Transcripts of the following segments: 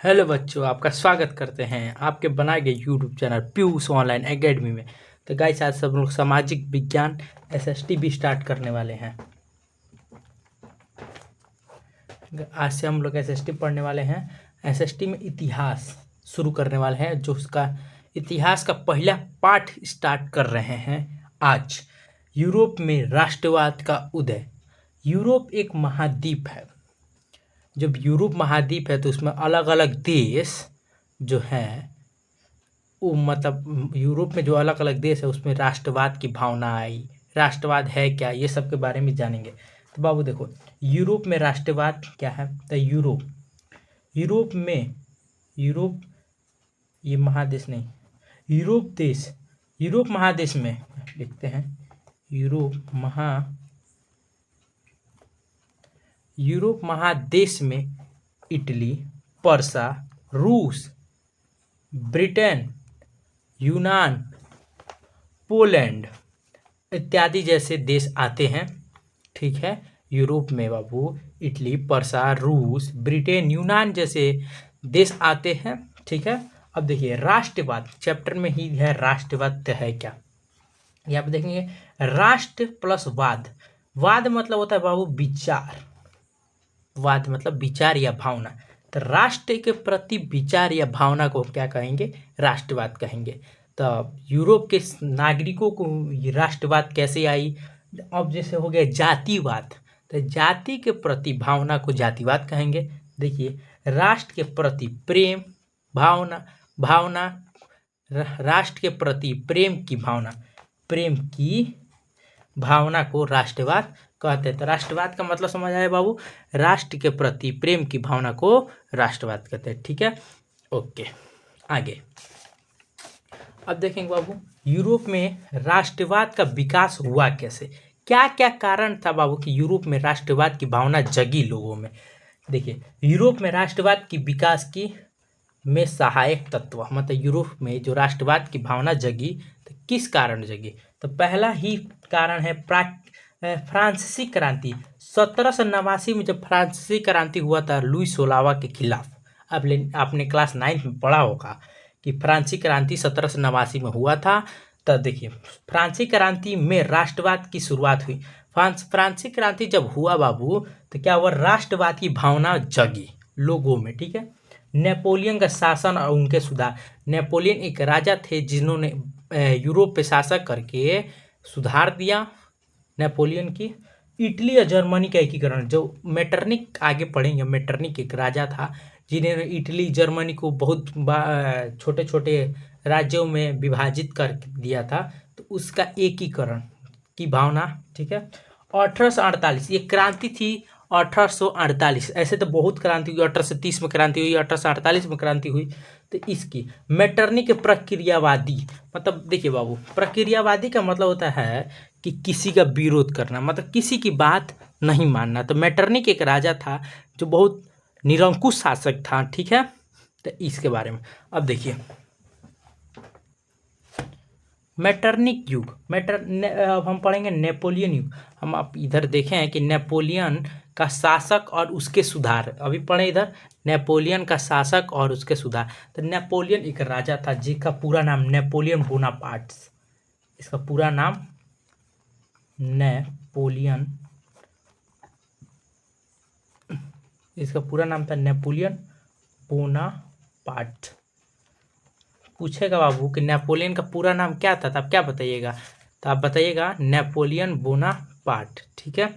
Hello बच्चों, आपका स्वागत करते हैं आपके बनाए गए YouTube channel Piyush online academy में। तो गाइस, आज सब लोग सामाजिक विज्ञान एसएसटी भी स्टार्ट करने वाले हैं। आज से हम लोग एसएसटी पढ़ने वाले हैं। एसएसटी में इतिहास शुरू करने वाले हैं, जो उसका इतिहास का पहला पाठ स्टार्ट कर रहे हैं आज। यूरोप में राष्ट्रवाद का उदय। यूरोप एक महाद्वीप है। जब यूरोप महाद्वीप है तो उसमें अलग अलग देश जो हैं, वो मतलब यूरोप में जो अलग अलग देश है उसमें राष्ट्रवाद की भावना आई। राष्ट्रवाद है क्या, ये सब के बारे में जानेंगे। तो बाबू देखो, यूरोप में राष्ट्रवाद क्या है। तो यूरोप ये महादेश नहीं, यूरोप महादेश में लिखते हैं। यूरोप महादेश में इटली, पर्सा, रूस, ब्रिटेन, यूनान, पोलैंड इत्यादि जैसे देश आते हैं। ठीक है, यूरोप में बाबू इटली, पर्सा, रूस, ब्रिटेन, यूनान जैसे देश आते हैं। ठीक है, अब देखिए राष्ट्रवाद चैप्टर में ही है। राष्ट्रवाद है क्या, यहाँ पे देखेंगे। राष्ट्र प्लस वाद। वाद मतलब होता है बाबू विचार, वाद मतलब विचार या भावना। तो राष्ट्र के प्रति विचार या भावना को क्या कहेंगे, राष्ट्रवाद कहेंगे। तो यूरोप के नागरिकों को ये राष्ट्रवाद कैसे आई। अब जैसे हो गया जातिवाद, तो जाति के प्रति भावना को जातिवाद कहेंगे। देखिए, राष्ट्र के प्रति प्रेम भावना राष्ट्र के प्रति प्रेम की भावना को राष्ट्रवाद कहते हैं। तो राष्ट्रवाद का मतलब समझ आया बाबू, राष्ट्र के प्रति प्रेम की भावना को राष्ट्रवाद कहते हैं। ठीक है, ओके आगे। अब देखेंगे बाबू, यूरोप में राष्ट्रवाद का विकास हुआ कैसे, क्या क्या कारण था बाबू कि यूरोप में राष्ट्रवाद की भावना जगी लोगों में। देखिए, यूरोप में राष्ट्रवाद की विकास की में सहायक तत्व, मतलब यूरोप में जो राष्ट्रवाद की भावना जगी तो किस कारण जगी। तो पहला ही कारण है फ्रांसीसी क्रांति। 1789 में जब फ्रांसीसी क्रांति हुआ था लुई 16वां के खिलाफ। अब आपने क्लास 9 में पढ़ा होगा कि फ्रांसीसी क्रांति 1789 में हुआ था। तो देखिए, फ्रांसीसी क्रांति में राष्ट्रवाद की शुरुआत हुई। फ्रांसीसी क्रांति जब हुआ बाबू, तो क्या हुआ, राष्ट्रवाद की भावना जगी लोगों में। ठीक है, नेपोलियन का शासन और उनके सुधार। नेपोलियन एक राजा थे जिन्होंने यूरोप पे शासन करके सुधार दिया। नेपोलियन की इटली और जर्मनी का एकीकरण, जो मेटरनिक आगे पढ़ेंगे। मेटरनिक एक राजा था जिन्होंने इटली जर्मनी को बहुत छोटे छोटे राज्यों में विभाजित कर दिया था, तो उसका एकीकरण की भावना। ठीक है, 1848 ये क्रांति थी। 1848 ऐसे तो बहुत क्रांति हुई, 1830 में क्रांति हुई, 1848 में क्रांति हुई। तो इसकी मेटरनिक प्रक्रियावादी, मतलब देखिए बाबू, प्रक्रियावादी का मतलब होता है कि किसी का विरोध करना, मतलब किसी की बात नहीं मानना। तो मेटरनिक एक राजा था जो बहुत निरंकुश शासक था। ठीक है, तो इसके बारे में अब देखिए, मेटरनिक युग। अब हम पढ़ेंगे नेपोलियन युग। हम आप इधर देखें हैं कि नेपोलियन का शासक और उसके सुधार, अभी पढ़े इधर, नेपोलियन का शासक और उसके सुधार। तो नेपोलियन एक राजा था जिसका पूरा नाम नेपोलियन बोनापार्ट, इसका पूरा नाम नेपोलियन, इसका पूरा नाम था नेपोलियन बोनापार्ट। पूछेगा बाबू कि नेपोलियन का पूरा नाम क्या था, तो आप क्या बताइएगा, तो आप बताइएगा नेपोलियन बोनापार्ट। ठीक है,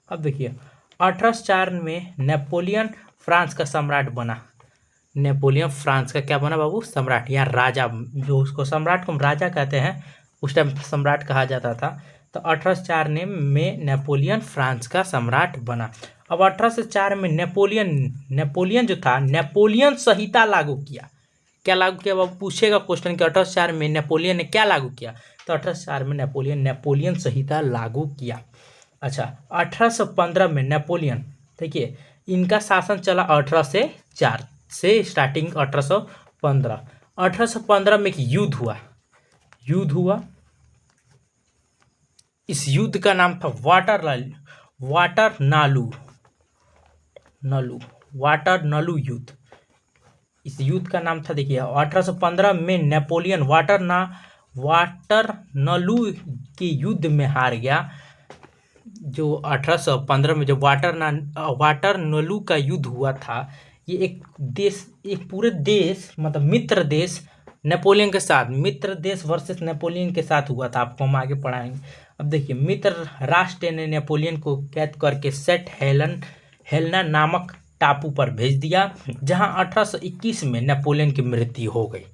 अब देखिए 1804 में नेपोलियन फ्रांस का सम्राट बना। नेपोलियन फ्रांस का क्या बना बाबू, सम्राट। यहाँ राजा, जो उसको सम्राट को हम राजा कहते हैं, उस टाइम सम्राट कहा जाता था। तो 1804 में नेपोलियन फ्रांस का सम्राट बना। अब 1804 में नेपोलियन जो था, नेपोलियन संहिता लागू किया। क्या लागू किया बाबू, पूछेगा क्वेश्चन कि 1804 में नेपोलियन ने क्या लागू किया। तो 1804 में नेपोलियन संहिता लागू किया। अच्छा, 1815 में नेपोलियन, देखिए इनका शासन चला 1804 से स्टार्टिंग 1815 में एक युद्ध हुआ। इस युद्ध का नाम था वाटर नालू युद्ध। इस युद्ध का नाम था, देखिए 1815 में नेपोलियन वाटरनलू के युद्ध में हार गया। जो 1815 में जो वाटरनलू का युद्ध हुआ था, ये एक पूरे देश मतलब मित्र देश नेपोलियन के साथ, मित्र देश वर्सेस नेपोलियन के साथ हुआ था। आपको हम आगे पढ़ाएंगे। अब देखिए, मित्र राष्ट्र ने नेपोलियन को कैद करके सेंट हेलेना नामक टापू पर भेज दिया, जहां 1821 में नेपोलियन की मृत्यु हो गई।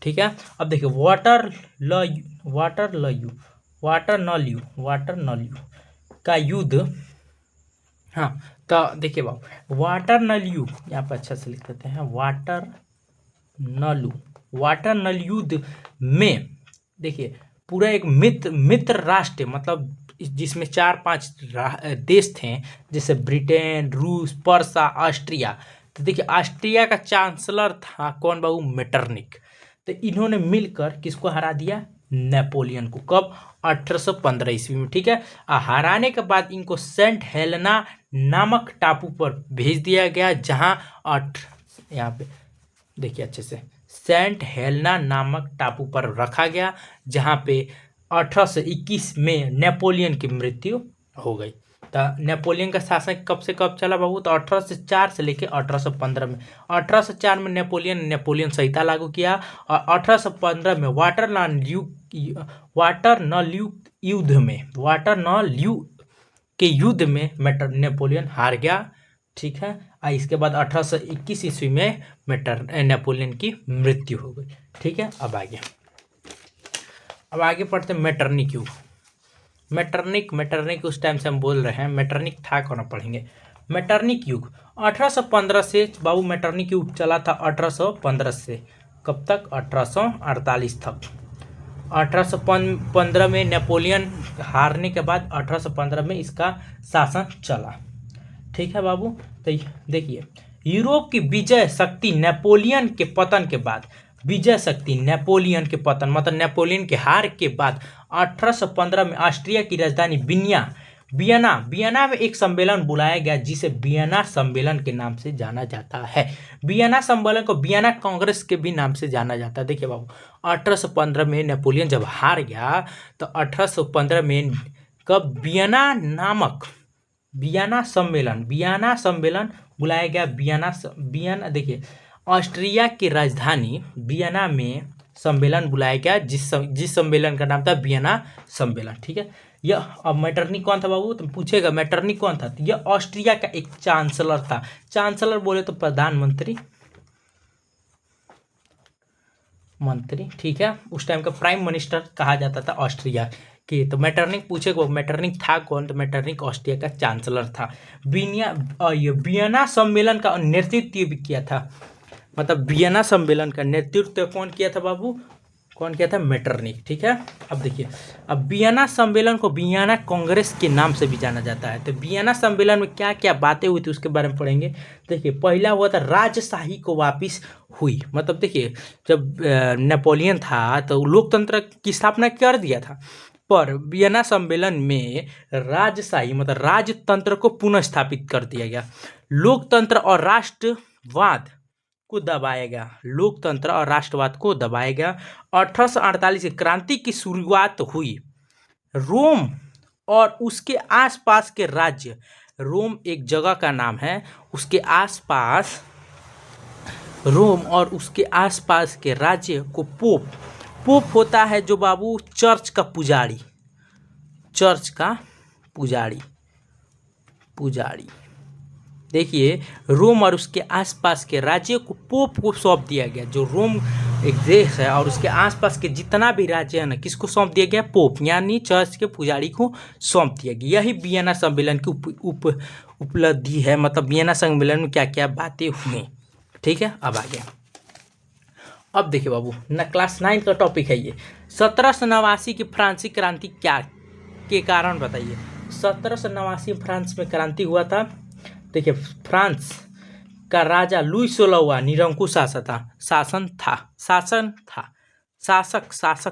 ठीक है। अब देखिए, वाटरनलू का युद्ध। हाँ, तो देखिए बाबू, वाटरनलू यहाँ पर अच्छा से लिख देते हैं। वाटरनल युद्ध में देखिए पूरा एक मित्र राष्ट्र मतलब जिसमें 4-5 देश थे, जैसे ब्रिटेन, रूस, पर्सा, ऑस्ट्रिया। तो देखिए, ऑस्ट्रिया का चांसलर था कौन बाबू? मेटरनिक। तो इन्होंने मिलकर किसको हरा दिया? नेपोलियन को। कब? 1815 ईस्वी में। ठीक है। हराने के बाद इनको सेंट हेलेना नामक टापू पर भेज दिया गया, जहां यहाँ पे देखिए अच्छे से, सेंट हेलेना नामक टापू पर रखा गया, जहां पे 1821 में नेपोलियन की मृत्यु हो गई। तो नेपोलियन का शासन कब से कब चला बाबू? तो 1804 से लेकर 1815 में। 1804 में नेपोलियन संहिता लागू किया, और 1815 में वाटरनलू के युद्ध में नेपोलियन हार गया। ठीक है। और इसके बाद 1821 ईस्वी में नेपोलियन की मृत्यु हो गई। ठीक है। अब आगे पढ़ते हैं मेटरनिक युग। मेटरनिक उस टाइम से हम बोल रहे हैं, मेटरनिक था कौन, पढ़ेंगे। मेटरनिक युग 1815 से बाबू, मेटरनिक युग चला था 1815 से कब तक? 1848 तक। 1815 में नेपोलियन हारने के बाद 1815 में इसका शासन चला। ठीक है बाबू। तो देखिए, यूरोप की विजय शक्ति नेपोलियन के पतन के बाद, नेपोलियन के पतन मतलब नेपोलियन के हार के बाद 1815 में ऑस्ट्रिया की राजधानी वियना में एक सम्मेलन बुलाया गया, जिसे वियना सम्मेलन के नाम से जाना जाता है। वियना सम्मेलन को वियना कांग्रेस के भी नाम से जाना जाता है। देखिए बाबू, 1815 में नेपोलियन जब हार गया, तो 1815 में कब वियना सम्मेलन बुलाया गया। वियना देखिए, ऑस्ट्रिया की राजधानी वियना में सम्मेलन बुलाया गया, जिस सम्मेलन का नाम था वियना सम्मेलन। ठीक है। यह अब मेटरनिक कौन था बाबू? तो पूछेगा मेटरनिक कौन था? तो यह ऑस्ट्रिया का एक चांसलर था। चांसलर बोले तो प्रधानमंत्री, ठीक है। उस टाइम का प्राइम मिनिस्टर कहा जाता था ऑस्ट्रिया के। तो मेटरनिक पूछेगा मेटरनिक था कौन? तो मेटरनिक ऑस्ट्रिया का चांसलर था। वियना सम्मेलन का नेतृत्व भी किया था, मतलब वियना सम्मेलन का नेतृत्व कौन किया था बाबू? कौन किया था? मेटरनिक। ठीक है। अब देखिए, अब वियना सम्मेलन को वियना कांग्रेस के नाम से भी जाना जाता है। तो वियना सम्मेलन में क्या क्या बातें हुई थी उसके बारे में पढ़ेंगे। देखिए, पहला हुआ था राजशाही को वापिस हुई। मतलब देखिए, जब नेपोलियन था तो लोकतंत्र की स्थापना कर दिया था, पर वियना सम्मेलन में राजशाही मतलब राजतंत्र को पुनः स्थापित कर दिया गया। लोकतंत्र और राष्ट्रवाद को दबाया गया। लोकतंत्र और राष्ट्रवाद को दबाया गया। 1848 से क्रांति की शुरुआत हुई। रोम और उसके आसपास के राज्य, रोम एक जगह का नाम है, उसके आसपास रोम और उसके आसपास के राज्य को पोप होता है जो बाबू चर्च का पुजारी। देखिए, रोम और उसके आसपास के राज्य को पोप को सौंप दिया गया। जो रोम एक देश है और उसके आसपास के जितना भी राज्य है ना, किसको सौंप दिया गया? पोप यानी चर्च के पुजारी को सौंप दिया गया। यही वियना सम्मेलन की उपलब्धि है, मतलब वियना सम्मेलन में क्या क्या बातें हुई। ठीक है। अब आगे, अब देखिए बाबू, क्लास 9 का टॉपिक है ये। 1789 की फ्रांसीसी क्रांति क्या के कारण बताइए। 1789 में फ्रांस में क्रांति हुआ था। देखिए, फ्रांस का राजा लुई 16वां निरंकुश शासक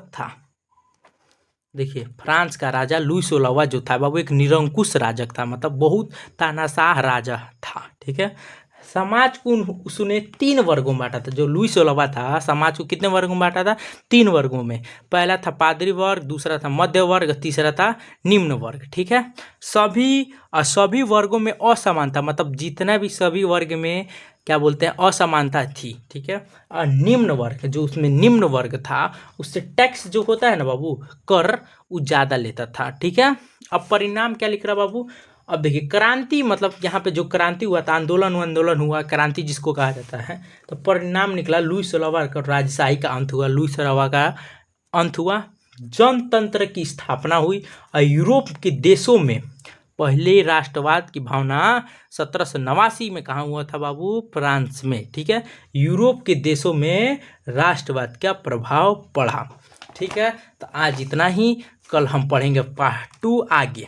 था। देखिए, फ्रांस का राजा लुई 16वां जो था बाबू एक निरंकुश राजक था, मतलब बहुत तानाशाह राजा था। ठीक है। समाज को उसने 3 वर्गों में बांटा था। जो लुईस ओलावा था समाज को कितने वर्गों में बांटा था? 3 वर्गों में। पहला था पादरी वर्ग, दूसरा था मध्य वर्ग, तीसरा था निम्न वर्ग। ठीक है, सभी वर्गों में असमानता, मतलब जितना भी सभी वर्ग में क्या बोलते हैं असमानता थी। ठीक है, और निम्न वर्ग, जो उसमें निम्न वर्ग था उससे टैक्स जो होता है ना बाबू, कर, वो ज़्यादा लेता था। ठीक है, अब परिणाम क्या लिख रहा बाबू? अब देखिए क्रांति, मतलब यहाँ पे जो क्रांति हुआ था, आंदोलन हुआ, क्रांति जिसको कहा जाता है, तो परिणाम निकला लुईस ओलावा का राजशाही का अंत हुआ, लुईस ओलावा का अंत हुआ, जनतंत्र की स्थापना हुई। और यूरोप के देशों में पहले राष्ट्रवाद की भावना 1789 में कहाँ हुआ था बाबू? फ्रांस में। ठीक है, यूरोप के देशों में राष्ट्रवाद का प्रभाव पड़ा। ठीक है, तो आज इतना ही, कल हम पढ़ेंगे पार्ट 2 आगे।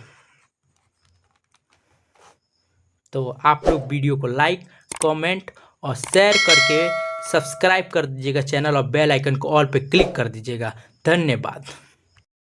तो आप लोग वीडियो को लाइक, कमेंट और शेयर करके सब्सक्राइब कर दीजिएगा चैनल, और बेल आइकन को ऑल पे क्लिक कर दीजिएगा। धन्यवाद।